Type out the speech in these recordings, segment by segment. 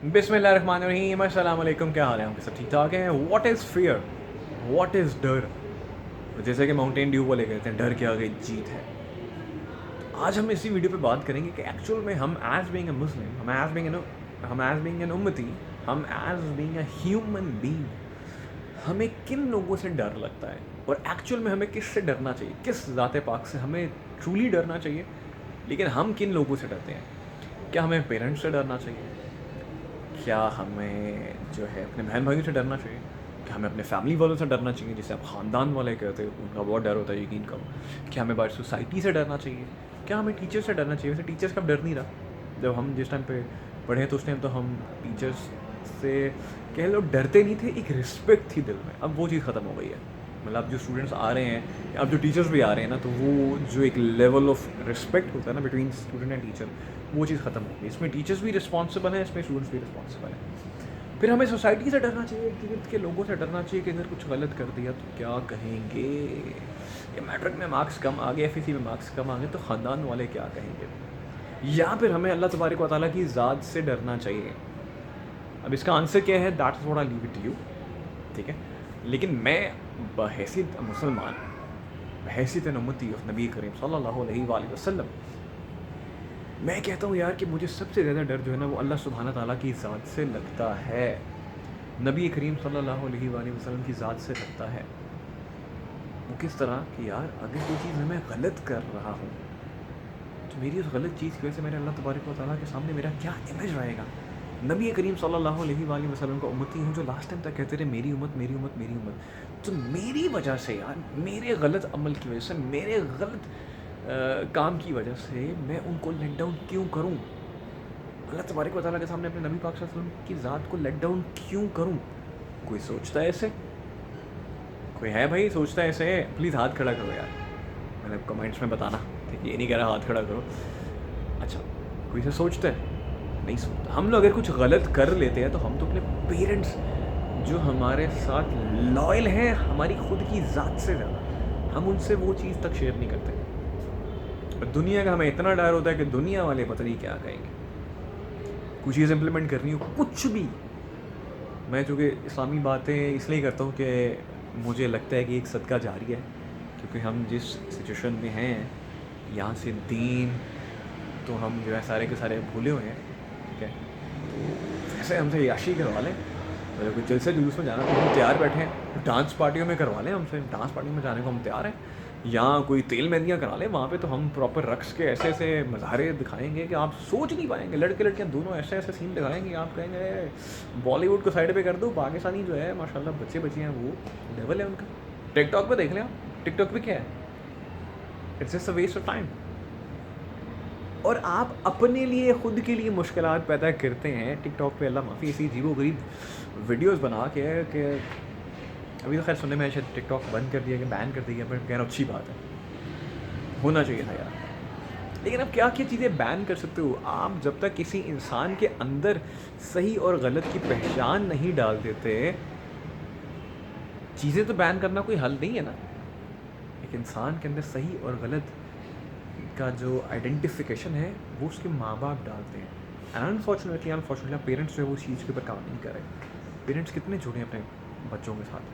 बिस्मिल्लाहिर्रहमानिर्रहीम, अस्सलाम वालेकुम। क्या हाल है? हम सब ठीक ठाक हैं। What is fear, what is डर? जैसे कि माउंटेन ड्यू वाले कहते हैं, डर के आगे जीत है। तो आज हम इसी वीडियो पे बात करेंगे कि एक्चुअल में हम एज बीइंग अ मुस्लिम, हम एज बीइंग एन उम्मती, हम as being a human being, हमें किन लोगों से डर लगता है और एक्चुअल में हमें किससे डरना चाहिए, किस ज़ात पाक से हमें ट्रूली डरना चाहिए। लेकिन हम किन लोगों से डरते हैं? क्या हमें पेरेंट्स से डरना चाहिए? क्या हमें जो है अपने बहन भाइयों से डरना चाहिए? क्या हमें अपने फैमिली वालों से डरना चाहिए, जिसे आप ख़ानदान वाले कहते हो, उनका बहुत डर होता है, यकीन करो। क्या हमें बाहर सोसाइटी से डरना चाहिए? क्या हमें टीचर से डरना चाहिए? वैसे टीचर्स का अब डर नहीं रहा। जब हम जिस टाइम पे पढ़े तो उस टाइम तो हम टीचर्स से कह लो डरते नहीं थे, एक रिस्पेक्ट थी दिल में। अब वो चीज़ ख़त्म हो गई है। मतलब जो स्टूडेंट्स आ रहे हैं, अब जो टीचर्स भी आ रहे हैं ना, तो वो जो एक लेवल ऑफ रिस्पेक्ट होता है ना बिटवीन स्टूडेंट एंड टीचर, वो चीज़ ख़त्म हो गई। इसमें टीचर्स भी रिस्पॉन्सिबल हैं, इसमें स्टूडेंट्स भी रिस्पॉन्सिबल हैं। फिर हमें सोसाइटी से डरना चाहिए, इर्द गिर्द के लोगों से डरना चाहिए कि अगर कुछ गलत कर दिया तो क्या कहेंगे, या मैट्रिक में मार्क्स कम आ गए, एफ में मार्क्स कम आ गए तो ख़ानदान वाले क्या कहेंगे। या फिर हमें अल्लाह तबारक व तआला की ज़ात से डरना चाहिए। अब इसका आंसर क्या है, that is what I leave it to you. ठीक है, लेकिन मैं बहैसियत मुसलमान, बहैसियत उम्मती ऑफ नबी करीम सल्लल्लाहु अलैहि वसल्लम, मैं कहता हूँ यार कि मुझे सबसे ज़्यादा डर जो है ना, वो अल्लाह सुब्हाना ताला की ज़ात से लगता है। नबी करीम सल्लल्लाहु अलैहि वसल्लम की ज़ात से लगता है। वो किस तरह कि यार अगर कोई चीज़ मैं गलत कर रहा हूँ तो मेरी उस गलत चीज़ की वजह से मेरे अल्लाह तबारक व तआला के सामने मेरा क्या इमेज रहेगा। नबी करीम सल्लल्लाहु अलैहि वसल्लम का उम्मती हूँ, जो लास्ट टाइम तक कहते रहे मेरी उम्मत मेरी उम्मत मेरी उम्मत। तो मेरी वजह से यार, मेरे गलत अमल की वजह से, मेरे गलत काम की वजह से मैं उनको लेट डाउन क्यों करूँ? अल्लाह तबारक व तआला के सामने अपने नबी पाक सल्लल्लाहु अलैहि वसल्लम की ज़ात को लेट डाउन क्यों करूँ? कोई सोचता है ऐसे? कोई है भाई सोचता है ऐसे? प्लीज़ हाथ खड़ा करो यार, मतलब कमेंट्स में बताना। ठीक है, ये नहीं कह रहा हाथ खड़ा करो। अच्छा, कोई से सोचता है? नहीं सोचता। हम लोग अगर कुछ गलत कर लेते हैं तो हम तो अपने पेरेंट्स, जो हमारे साथ लॉयल हैं हमारी खुद की ज़ात से ज़्यादा, हम उनसे वो चीज़ तक शेयर नहीं करते। और दुनिया का हमें इतना डर होता है कि दुनिया वाले पता नहीं क्या कहेंगे। कुछ चीज़ इम्प्लीमेंट करनी हो, कुछ भी। मैं चूँकि इस्लामी बातें इसलिए करता हूँ कि मुझे लगता है कि एक सदका जारी है, क्योंकि हम जिस सिचुएशन में हैं, यहाँ से दीन तो हम जो है सारे के सारे भूले हुए हैं। ठीक है, तो वैसे हमसे याशी करवा लें, अगर कोई जलसे जुलूस में जाना तो हम तैयार बैठे हैं। डांस पार्टियों में करवा लें हमसे, डांस पार्टी में जाने को हम तैयार हैं। या कोई तेल मेहंदियाँ करा लें, वहाँ पे तो हम प्रॉपर रक्स के ऐसे ऐसे मज़ारे दिखाएंगे कि आप सोच नहीं पाएंगे। लड़के लड़कियाँ दोनों ऐसे ऐसे सीन दिखाएंगे, आप कहेंगे बॉलीवुड को साइड पे कर दो, पाकिस्तानी जो है माशाल्लाह बच्चे बच्चियाँ वो लेवल है उनका। टिकटॉक पे देख लें आप, टिकटॉक पे क्या है, it's just a waste of time. और आप अपने लिए खुद के लिए मुश्किलात पैदा करते हैं टिकटॉक पे, अल्लाह माफ़ी, ऐसी अजीबो गरीब वीडियोस बना के कि अभी तो खैर सुनने में शायद टिकटॉक बंद कर दिया, कि बैन कर दिया, पर कह रहा अच्छी बात है, होना चाहिए था यार। लेकिन अब क्या क्या चीज़ें बैन कर सकते हो आप? जब तक किसी इंसान के अंदर सही और गलत की पहचान नहीं डाल देते, चीज़ें तो बैन करना कोई हल नहीं है ना। एक इंसान के अंदर सही और गलत का जो आइडेंटिफिकेशन है वो उसके माँ बाप डालते हैं। एंड अनफॉर्चुनेटली पेरेंट्स जो है वो उस चीज़ के ऊपर काम नहीं कर रहे। पेरेंट्स कितने जुड़े हैं अपने बच्चों के साथ।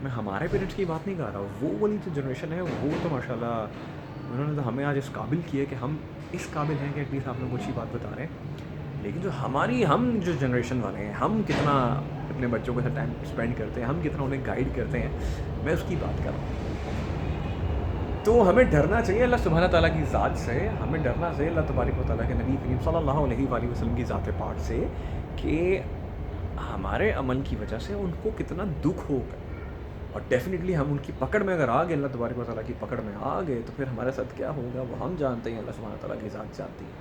मैं हमारे पेरेंट्स की बात नहीं कर रहा, वो वाली जो जनरेशन है वो तो माशाल्लाह उन्होंने तो हमें आज इस काबिल किया कि हम इस काबिल हैं कि एटलीस्ट आप लोग को अच्छी बात बता रहे हैं। लेकिन जो हम जो जनरेशन वाले हैं, हम कितना अपने बच्चों के साथ टाइम स्पेंड करते हैं, हम कितना उन्हें गाइड करते हैं, मैं उसकी बात कर रहा हूँ। तो हमें डरना चाहिए अल्लाह सुब्हाना ताला की ज़ात से, हमें डरना चाहिए अल्लाह तबारक व तआला के नबी करीम सल्लल्लाहु अलैहि वसल्लम की ज़ात पाक से, कि हमारे अमल की वजह से उनको कितना दुख होगा। और डेफ़िनेटली हम उनकी पकड़ में अगर आ गए, अल्लाह तबारक व तआला की पकड़ में आ गए, तो फिर हमारे साथ क्या होगा वो हम जानते हैं, अल्लाह सुब्हाना ताला की ज़ात जानती है।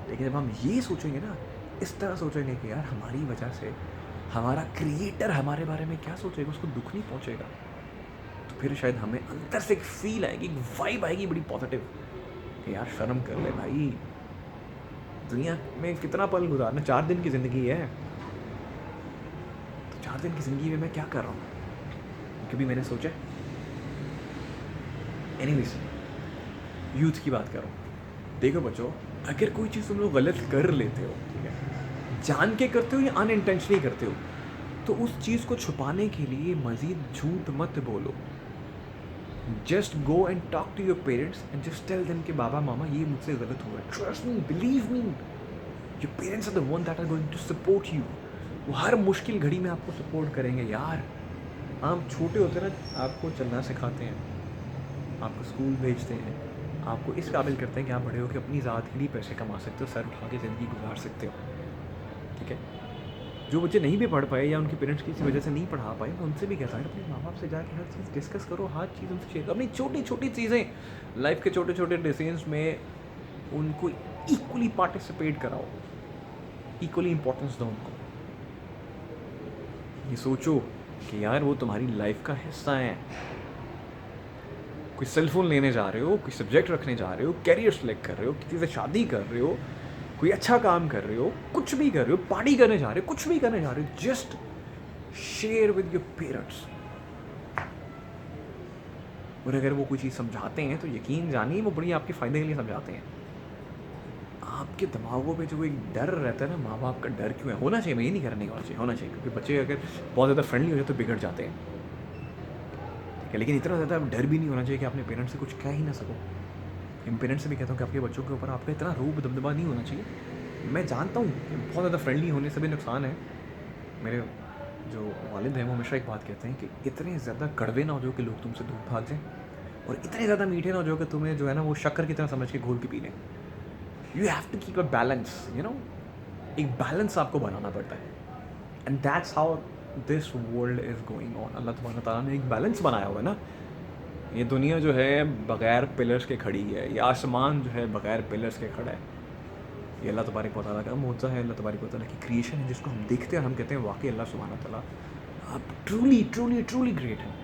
लेकिन जब हम ये सोचेंगे ना, इस तरह सोचेंगे कि यार हमारी वजह से हमारा क्रिएटर हमारे बारे में क्या सोचेगा, उसको दुख नहीं पहुँचेगा, तो फिर शायद हमें अंदर से एक फ़ील आएगी, एक वाइब आएगी बड़ी पॉजिटिव, कि यार शर्म कर ले भाई, दुनिया में कितना पल गुजारना, 4 दिन की ज़िंदगी है। तो 4 दिन की ज़िंदगी में मैं क्या कर रहा हूँ, कभी मैंने सोचा? एनीवेज, यूथ की बात कर रहा हूँ। देखो बच्चों, अगर कोई चीज़ तुम लोग गलत कर लेते हो, ठीक है, जान के करते हो या अनइंटेंशनली करते हो, तो उस चीज़ को छुपाने के लिए मज़ीद झूठ मत बोलो। Just go and talk to your parents and just tell them कि बाबा मामा ये मुझसे गलत हुआ है, trust me, believe me, your parents are the one that are going to support you. वो हर मुश्किल घड़ी में आपको सपोर्ट करेंगे यार। हम छोटे होते ना, आपको चलना सिखाते हैं, आपको स्कूल भेजते हैं, आपको इस काबिल करते हैं कि आप बड़े हो कि अपनी ज़ात के लिए पैसे कमा सकते हो, सर उठा के ज़िंदगी गुजार सकते हो, ठीक है। जो बच्चे नहीं भी पढ़ पाए या उनके पेरेंट्स किसी वजह से नहीं पढ़ा पाए, मैं उनसे भी कहता हूँ अपने माँ बाप से जाके हर चीज़ डिस्कस करो, हर चीज़ उनसे शेयर करो। अपनी छोटी छोटी चीज़ें, लाइफ के छोटे छोटे डिसीजंस में उनको इक्वली पार्टिसिपेट कराओ, इक्वली इंपॉर्टेंस दो उनको। ये सोचो कि यार वो तुम्हारी लाइफ का हिस्सा है। कोई सेलफोन लेने जा रहे हो, कोई सब्जेक्ट रखने जा रहे हो, कैरियर सेलेक्ट कर रहे हो, किसी से शादी कर रहे हो, कोई अच्छा काम कर रहे हो, कुछ भी कर रहे हो, पार्टी करने जा रहे हो, कुछ भी करने जा रहे हो, just share with your parents. और अगर वो कोई चीज़ समझाते हैं तो यकीन जानिए वो बड़ी आपके फ़ायदे के लिए समझाते हैं। आपके दिमागों पे जो एक डर रहता है ना, माँ बाप का डर क्यों है, होना चाहिए, मैं ये नहीं करने होना चाहिए, होना चाहिए, क्योंकि बच्चे अगर बहुत ज़्यादा फ्रेंडली हो जाए तो बिगड़ जाते हैं, ठीक है। लेकिन इतना ज़्यादा डर भी नहीं होना चाहिए कि अपने पेरेंट्स से कुछ कह ही ना सको। इन पेरेंट्स से भी कहता हूँ कि आपके बच्चों के ऊपर आपका इतना रूप दबदबा नहीं होना चाहिए। मैं जानता हूँ कि बहुत ज़्यादा फ्रेंडली होने से भी नुकसान है। मेरे जो वालिद हैं वो हमेशा एक बात कहते हैं कि इतने ज़्यादा कड़वे ना हो जाओ कि लोग तुमसे दूर भाग जाएं, और इतने ज़्यादा मीठे ना हो जाओ कि तुम्हें जो है ना वो शक्कर की तरह समझ के घोल के पी लें। You have to keep a balance, you know, एक बैलेंस आपको बनाना पड़ता है। And that's how this world is going on. Allah तबारक व तआला ने एक बैलेंस बनाया हुआ है ना। ये दुनिया जो है बग़ैर पिलर्स के खड़ी है, ये आसमान जो है बग़ैर पिलर्स के खड़ा है। ये अल्लाह तबारक व तआला का मुआज़ा है, अल्लाह तबारक व तआला की क्रिएशन है, जिसको हम देखते हैं और हम कहते हैं वाकई अल्लाह सुब्हानहू व तआला आप ट्रूली ट्रूली ट्रूली ग्रेट हैं।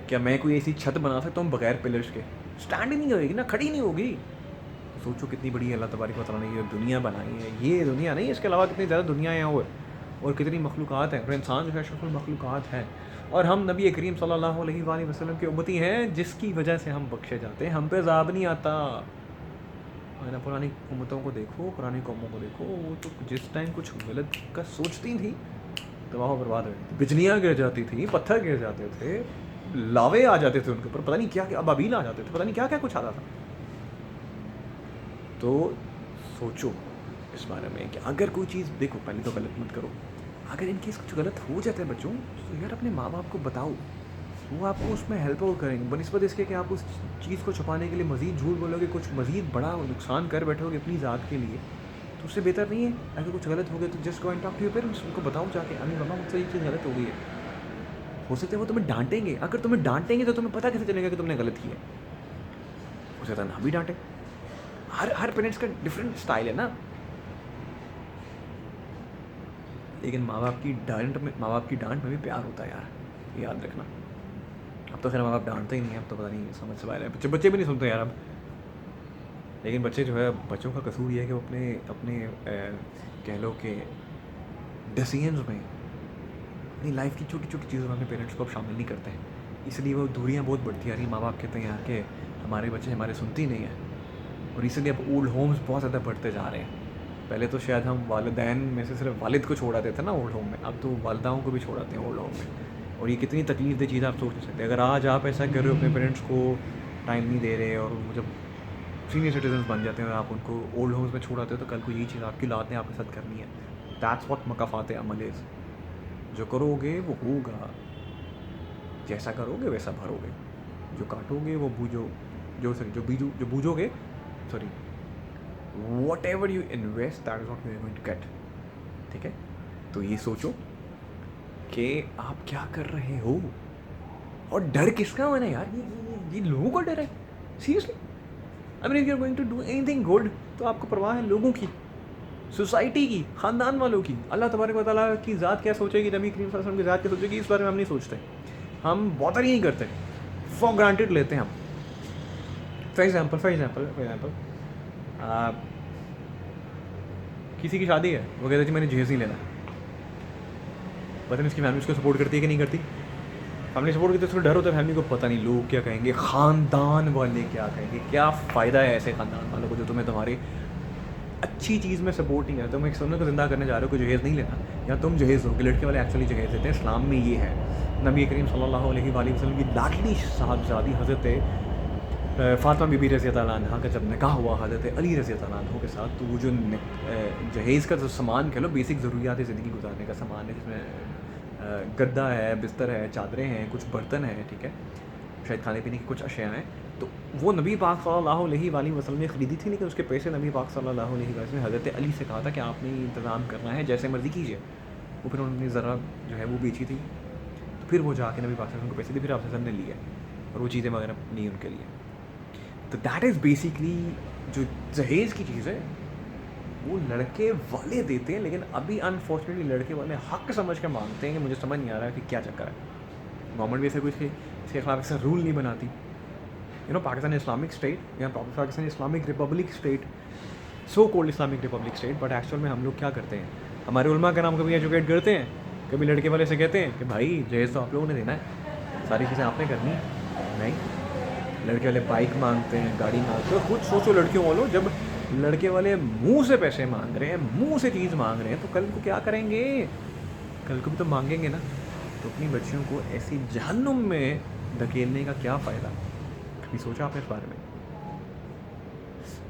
क्या मैं कोई ऐसी छत बना सकता हूँ बग़ैर पिलर्स के? स्टैंड ही नहीं होगी ना, खड़ी नहीं होगी। सोचो कितनी बड़ी अल्लाह तबारक व तआला ने ये दुनिया बनाई है। ये दुनिया नहीं, इसके अलावा कितनी ज़्यादा दुनिया है और कितनी मखलूक़ात हैं। और इंसान जो है अशरफुल मखलूक़ात है, और हम नबी करीम सल्लल्लाहु अलैहि वसल्लम के उम्मती हैं, जिसकी वजह से हम बख्शे जाते हैं, हम पे अज़ाब नहीं आता। है ना, पुरानी उम्मतों को देखो, पुरानी कौमों को देखो, वो तो जिस टाइम कुछ गलत का सोचती थी तबाह बर्बाद हो जाती, बिजलियाँ गिर जाती थी, पत्थर गिर जाते थे, लावे आ जाते थे उनके ऊपर, पता नहीं क्या क्या, अबाबील आ जाते थे, पता नहीं क्या क्या कुछ आता था। तो सोचो इस बारे में कि अगर कोई चीज़, देखो पहले तो गलत मत करो, अगर इनकेस कुछ गलत हो जाता है बच्चों, तो यार अपने माँ बाप को बताओ, वो आपको उसमें हेल्प आउट करेंगे, बनिस्बत इसके कि आप उस चीज़ को छुपाने के लिए मज़ीद झूठ बोलोगे, कुछ मज़ीद बड़ा नुकसान कर बैठोगे अपनी ज़ात के लिए, तो उससे बेहतर नहीं है। अगर कुछ गलत हो गया तो just go and talk to your parents, उनको बताओ जाके, अम्मी मामा मुझसे ये चीज़ गलत हो गई है। हो सकता है वो तुम्हें डांटेंगे, अगर तुम्हें डांटेंगे तो तुम्हें पता कैसे चलेगा कि तुमने गलत किया है? हो सकता है ना भी डांटे। हर पेरेंट्स का डिफरेंट स्टाइल है ना। लेकिन माँ बाप की डांट में भी प्यार होता है यार, ये याद रखना। अब तो खैर माँ बाप डांटते ही नहीं है, अब तो पता नहीं समझ से बाहर है, बच्चे भी नहीं सुनते यार अब। लेकिन बच्चे जो है, बच्चों का कसूर ये है कि वो अपने कह लो कि डिसीजंस में, अपनी लाइफ की छोटी छोटी चीज़ों में अपने पेरेंट्स को अब शामिल नहीं करते हैं, इसलिए वो दूरियाँ बहुत बढ़ती आ रही हैं। माँ बाप कहते हैं यार कि हमारे बच्चे हमारे सुनते ही नहीं हैं, और इसलिए अब ओल्ड होम्स बहुत ज़्यादा बढ़ते जा रहे हैं। पहले तो शायद हम वालिदैन में से सिर्फ वालिद को छोड़ाते थे ना ओल्ड होम में, अब तो वालिदाओं को भी छोड़ाते हैं ओल्ड होम में। और ये कितनी तकलीफ दे चीज़ आप सोच नहीं सकते। अगर आज आप ऐसा कर रहे हो, अपने पेरेंट्स को टाइम नहीं दे रहे, और जब सीनियर सिटीजन बन जाते हैं और आप उनको ओल्ड होम्स में छोड़ाते हो, तो कल को यही चीज़ आपकी औलाद ने आपके साथ करनी है। दैट्स व्हाट मकाफात अमल इज़। जो करोगे वो होगा, जैसा करोगे वैसा भरोगे, जो काटोगे वो जो बूझोगे, sorry, whatever you invest that is what you are going to get, ठीक है। तो ये सोचो कि आप क्या कर रहे हो, और डर किसका होना है यार, ये लोगों का डर है seriously. I mean if you are going to do anything good, तो आपको परवाह है लोगों की, सोसाइटी की, ख़ानदान वालों की। अल्लाह तबारक व तआला की ज़ात क्या सोचेगी, नबी करीम सल्लल्लाहु अलैहि वसल्लम की ज़ात क्या सोचेगी, इस बारे में हम नहीं सोचते, हम बॉदर ही नहीं करते, फॉर ग्रांटेड लेते हैं हम। फॉर एग्जाम्पल किसी की शादी है, वो कहते थे मैंने जहेज़ नहीं लेना, पता नहीं उसकी फैमिली उसको सपोर्ट करती है कि नहीं करती। फैमिली सपोर्ट करती है तो उसको डर होता है फैमिली को, पता नहीं लोग क्या कहेंगे, ख़ानदान वाले क्या कहेंगे। क्या फ़ायदा है ऐसे ख़ानदान वालों को जो तुम्हें तुम्हारे अच्छी चीज़ में सपोर्ट नहीं करते, तुम एक सुन्नत को ज़िंदा करने जा रहे हो कि जहेज़ नहीं लेना, या तुम जहेज़ हो कि लड़के वाले एक्चुअली जहेज़ देते हैं। इस्लाम में ये है। नबी करीम सल्लल्लाहु अलैहि वसल्लम की लाडली साहबजादी हज़रत फ़ातिमा बीबी रज़ी अल्लाह अन्हा का जब निकाह हुआ हज़रत अली रज़ी अल्लाह अन्हु के साथ, तो वो जो जहेज़ का जो सामान कह लो, बेसिक ज़रूरियात ज़िंदगी गुजारने का सामान है, जिसमें गद्दा है, बिस्तर है, चादरें हैं, कुछ बर्तन हैं, ठीक है, शायद खाने पीने की कुछ अशिया हैं, तो वो नबी पाक सल्लल्लाहु अलैहि वसल्लम ने ख़रीदी थी, लेकिन उसके पैसे नबी पाक सल्लल्लाहु अलैहि वसल्लम ने हज़रत अली से कहा था कि आपने इंतज़ाम करना है, जैसे मर्ज़ी कीजिए। वो फिर उन्होंने ज़रा जो है वो बेची थी, तो फिर वो जाके नबी पाक सल्लल्लाहु अलैहि वसल्लम को पैसे दिए, फिर आपसे ने लिया और वो चीज़ें वगैरह ली उनके लिए। तो दैट इज़ बेसिकली जो जहेज़ की चीज़ है वो लड़के वाले देते हैं, लेकिन अभी अनफॉर्चुनेटली लड़के वाले हक समझ के मांगते हैं कि मुझे समझ नहीं आ रहा कि क्या चक्कर है। गवर्नमेंट भी ऐसे कुछ इसके खिलाफ ऐसा रूल नहीं बनाती। You know, Pakistan Islamic state या Pakistan Islamic republic state, so called Islamic republic state, but actual में हम लोग क्या करते हैं, हमारे उलमा का नाम कभी एजुकेट करते हैं, कभी लड़के वाले से कहते हैं कि भाई जहेज़ तो आप लोगों ने देना है, सारी चीज़ें आपने करनी है। नहीं, लड़के वाले बाइक मांगते हैं, गाड़ी मांगते हैं। खुद सोचो लड़कियों वालों, जब लड़के वाले मुंह से पैसे मांग रहे हैं, मुंह से चीज़ मांग रहे हैं, तो कल को क्या करेंगे? कल को भी तो मांगेंगे ना। तो अपनी बच्चियों को ऐसी जहन्नुम में धकेलने का क्या फ़ायदा? कभी सोचा आपने इस बारे में?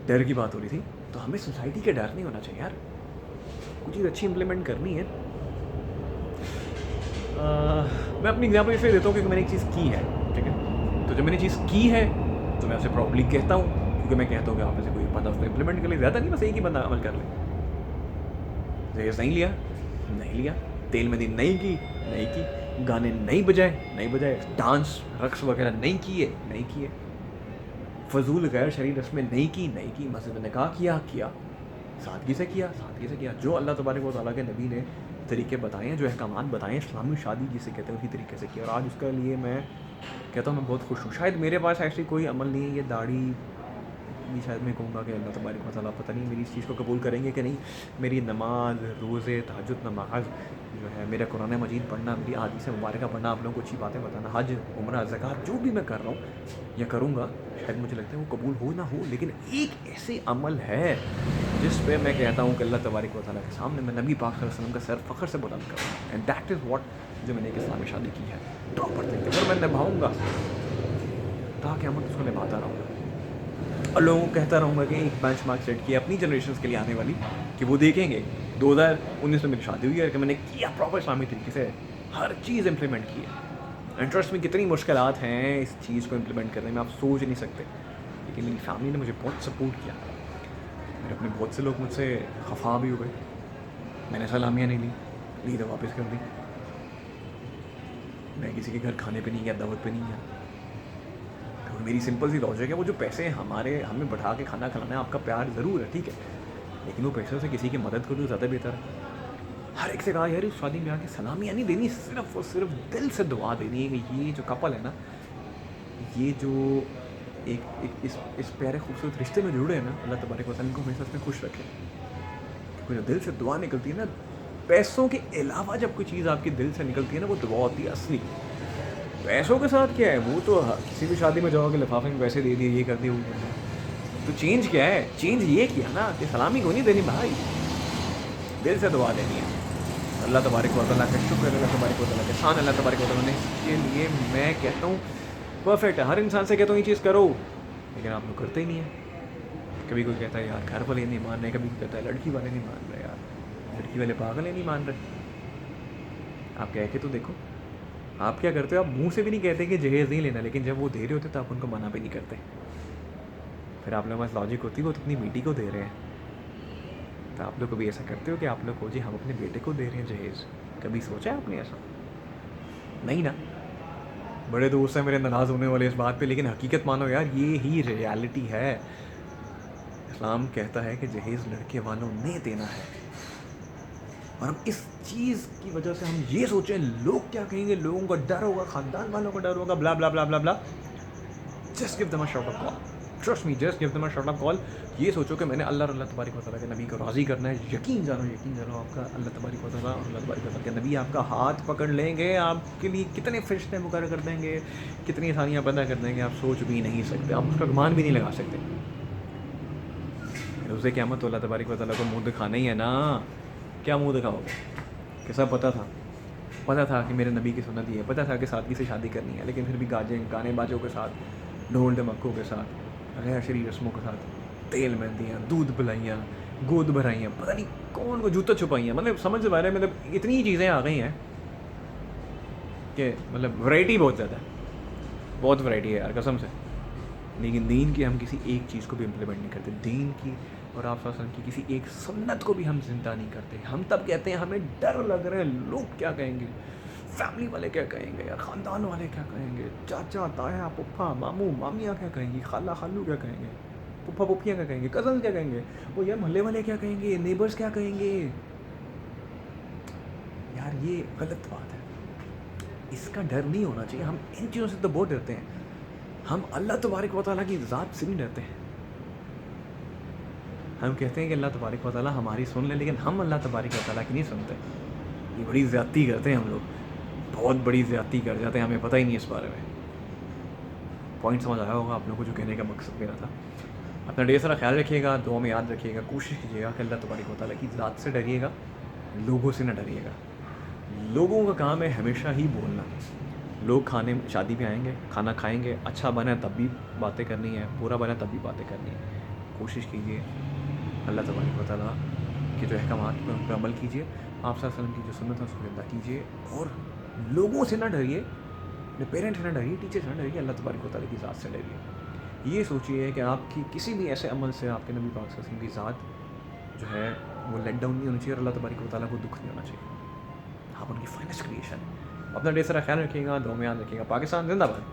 डर की बात हो रही थी, तो हमें सोसाइटी के डर नहीं होना चाहिए यार, कुछ चीज़ अच्छी इम्प्लीमेंट करनी है। मैं अपनी एग्जाम्पल इसलिए देता हूँ क्योंकि मैंने एक चीज़ की है, ठीक है। तो जब मैंने चीज़ की है तो मैं उसे प्रॉब्ली कहता हूँ, क्योंकि मैं कहता हूँ कि आप में से कोई बंदा उसको इम्प्लीमेंट कर ले, ज़्यादा नहीं, बस एक ही बंदा अमल कर ले। जहेज़ नहीं लिया, नहीं लिया, तेल में दी नहीं की, गाने नहीं बजाए, डांस रक्स वगैरह नहीं किए, फजूल गैर शरीर रस्में नहीं की, मस्जिद में निकाह किया, सादगी से किया, जो अल्लाह तबारक व तआला के नबी ने तरीके बताए हैं, जो अहकामात बताए हैं, इस्लामी शादी जिसे कहते हैं, उसी तरीके से किया। और आज उसके लिए मैं कहता हूँ मैं बहुत खुश हूँ। शायद मेरे पास ऐसी कोई अमल नहीं है, ये दाढ़ी भी शायद मैं कहूँगा कि अल्लाह तबारक व तआला पता नहीं मेरी इस चीज़ को कबूल करेंगे कि नहीं। मेरी नमाज, रोज़े, तहज्जुद, नमाज जो है, मेरा कुरान मजीद पढ़ना, मेरी हदीस मुबारक पढ़ना, आप लोगों को अच्छी बातें बताना, हज, उम्रा, ज़कात, जो भी मैं कर रहा हूँ या करूँगा, शायद मुझे लगता है वो कबूल हो ना हो, लेकिन एक ऐसे अमल है जिस पे मैं कहता हूँ कि अल्लाह तबारक व तआला के सामने मैं नबी पाक सल्लल्लाहु अलैहि वसल्लम का सर फ़ख्र से बुलंद करूँ, एंड दैट इज़ व्हाट, जो मैंने एक इस्लामी शादी की है प्रॉपर तरीके से, और मैं निभाऊँगा ताकि हम उसको निभाता रहूँगा और लोगों को कहता रहूँगा कि एक बेंच मार्क सेट किया अपनी जनरेशन के लिए आने वाली, कि वो देखेंगे 2019 में मेरी शादी हुई है कि मैंने किया प्रॉपर इस्लामी तरीके से, हर चीज़ इम्प्लीमेंट की है। इंटरेस्ट में कितनी मुश्किलात हैं इस चीज़ को इम्प्लीमेंट करने में, आप सोच नहीं सकते, लेकिन मेरी फैमिली ने मुझे बहुत सपोर्ट किया। मेरे अपने बहुत से लोग मुझसे खफा भी हुए, मैंने सलामियाँ नहीं ली तो वापस कर दी। मैं किसी के घर खाने पे नहीं गया, दावत पे नहीं गया। तो मेरी सिंपल सी लॉजिक है, वो जो पैसे हमें बढ़ा के खाना खिलाना है, आपका प्यार ज़रूर है, ठीक है, लेकिन वो पैसों से किसी की मदद करो तो ज़्यादा बेहतर है। हर एक से कहा यार इस शादी में आके सलामियाँ नहीं देनी, सिर्फ और सिर्फ दिल से दुआ देनी है कि ये जो कपल है ना, ये जो एक इस प्यारे खूबसूरत रिश्ते में जुड़े हैं ना, अल्लाह तबारक व तआला को हमेशा इसमें खुश रखे। कोई जो दिल से दुआ निकलती है ना, पैसों के अलावा जब कोई चीज़ आपकी दिल से निकलती है ना, वो दुआ होती है असली। पैसों के साथ क्या है, वो तो किसी भी शादी में जाओगे लिफाफे में पैसे दे दिए, ये कर दिए, वो कर दिया। तो चेंज क्या है? चेंज ये किया ना कि सलामी को नहीं देनी भाई, दिल से दुआ देनी है। अल्लाह तबारक व तआला का शुक्र, अल्लाह तबारक व तआला का एहसान, अल्लाह तबारक व तआला ने इसके लिए मैं कहता हूँ परफेक्ट है। हर इंसान से कहता हूँ ये चीज़ करो, लेकिन आप लोग करते ही नहीं है। कभी कोई कहता है यार घर वाले नहीं मान रहे, कभी कोई कहता है लड़की वाले नहीं मान रहे, यार लड़की वाले पागल है नहीं मान रहे। आप कह के तो देखो, आप क्या करते हो, आप मुंह से भी नहीं कहते कि जहेज़ नहीं लेना, लेकिन जब वो दे रहे होते तो आप उनको मना भी नहीं करते। फिर आप लोगों के पास लॉजिक होती है वो तो अपनी बेटी को दे रहे हैं, तो आप लोग कभी ऐसा करते हो कि आप लोग को जी हम अपने बेटे को दे रहे हैं जहेज़? कभी सोचा है आपने ऐसा? नहीं ना। बड़े दोस्त हैं मेरे नाराज़ होने वाले इस बात पे, लेकिन हकीकत मानो यार, ये ही रियलिटी है। इस्लाम कहता है कि जहेज़ लड़के वालों ने देना है, और हम इस चीज़ की वजह से हम ये सोचें लोग क्या कहेंगे, लोगों का डर होगा, ख़ानदान वालों का डर होगा, blah blah blah blah blah. Just give them a shot of call, trust me, just give them a shot of call. ये सोचो कि मैंने अल्लाह तबारक व तआला के नबी को राज़ी करना है। यकीन जानो आपका अल्लाह तबारक व तआला और अल्लाह तबारक व तआला के नबी आपका हाथ पकड़ लेंगे, आपके लिए कितने फ़रिश्ते मुकर्रर कर देंगे, कितनी आसानियाँ पैदा कर देंगे, आप सोच भी नहीं सकते, आप उसका गुमान भी नहीं लगा सकते। रोज़े क़यामत तो अल्लाह तबारक व तआला को मुँह दिखाना ही है ना। क्या मुँह दिखाओगे? कि सब पता था कि मेरे नबी की सुन्नत ये है, पता था कि सादगी से शादी करनी है, लेकिन फिर भी गाने बाजों के साथ, ढोल ढमक्कों के साथ, गैर शरई रस्मों के साथ, तेल मेहंदियाँ, दूध पिलाइयाँ, गोद भराइयाँ, पता नहीं कौन को जूता छुपाइयाँ, मतलब समझ से बाहर है। मतलब इतनी चीज़ें आ गई हैं कि मतलब वैरायटी बहुत ज़्यादा है, बहुत वैरायटी है यार कसम से। लेकिन दीन की हम किसी एक चीज़ को भी इम्प्लीमेंट नहीं करते। दीन की और आप सल्लल्लाहु अलैहि वसल्लम की किसी एक सुन्नत को भी हम ज़िंदा नहीं करते। हम तब कहते हैं हमें डर लग रहा है, लोग क्या कहेंगे, फैमिली वाले क्या कहेंगे, यार ख़ानदान वाले क्या कहेंगे, चाचा ताया पुप्पा मामू मामियाँ क्या कहेंगी, खाला खालू क्या कहेंगे, पुप्पा पुप्पियाँ क्या कहेंगे, कज़न क्या कहेंगे, वो यार मोहल्ले वाले क्या कहेंगे, नेबर्स क्या कहेंगे। यार ये गलत बात है, इसका डर नहीं होना चाहिए। हम इन चीज़ों से तो बहुत डरते हैं, हम अल्लाह तबारक व तआला की ज़ात से नहीं डरते हैं। हम कहते हैं कि अल्लाह तबारक व तआला हमारी सुन ले, लेकिन हम अल्लाह तबारक व तआला की नहीं सुनते। ये बड़ी ज़्यादती करते हैं हम लोग, बहुत बड़ी ज़्यादती कर जाते हैं, हमें पता ही नहीं इस बारे में। पॉइंट समझ आया होगा आप लोगों को जो कहने का मकसद मेरा था। अपना ढेर सारा ख्याल रखिएगा, दुआ में याद रखिएगा, कोशिश कीजिएगा कि अल्लाह तबारक व तआला की ज़ात से डरिएगा, लोगों से ना डरिएगा। लोगों का काम है हमेशा ही बोलना। लोग खाने शादी में आएंगे, खाना खाएंगे, अच्छा बना तब भी बातें करनी है, बुरा बना तब भी बातें करनी है। कोशिश कीजिए अल्लाह तबारक व तआला के जो अहकामात हैं उन पर अमल कीजिए, आप सल्लल्लाहु अलैहि वसल्लम की जो सुन्नत है उसको ज़िंदा कीजिए, और लोगों से ना डरिए, अपने पेरेंट्स से ना डरिए, टीचर से ना डरिए, अल्लाह तबारक व तआला की ज़ात से डरिए। ये सोचिए कि आपकी किसी भी ऐसे अमल से आपके नबी पाक सल्लल्लाहु अलैहि वसल्लम की ज़ात जो है वो लेट डाउन नहीं होनी चाहिए, और अल्लाह तबारक व तआला को दुख नहीं होना चाहिए। आप उनकी फाइनेस्ट क्रिएशन है। अपना ढेर सारा ख्याल रखिएगा, दुआ में याद रखिएगा। पाकिस्तान जिंदाबाद।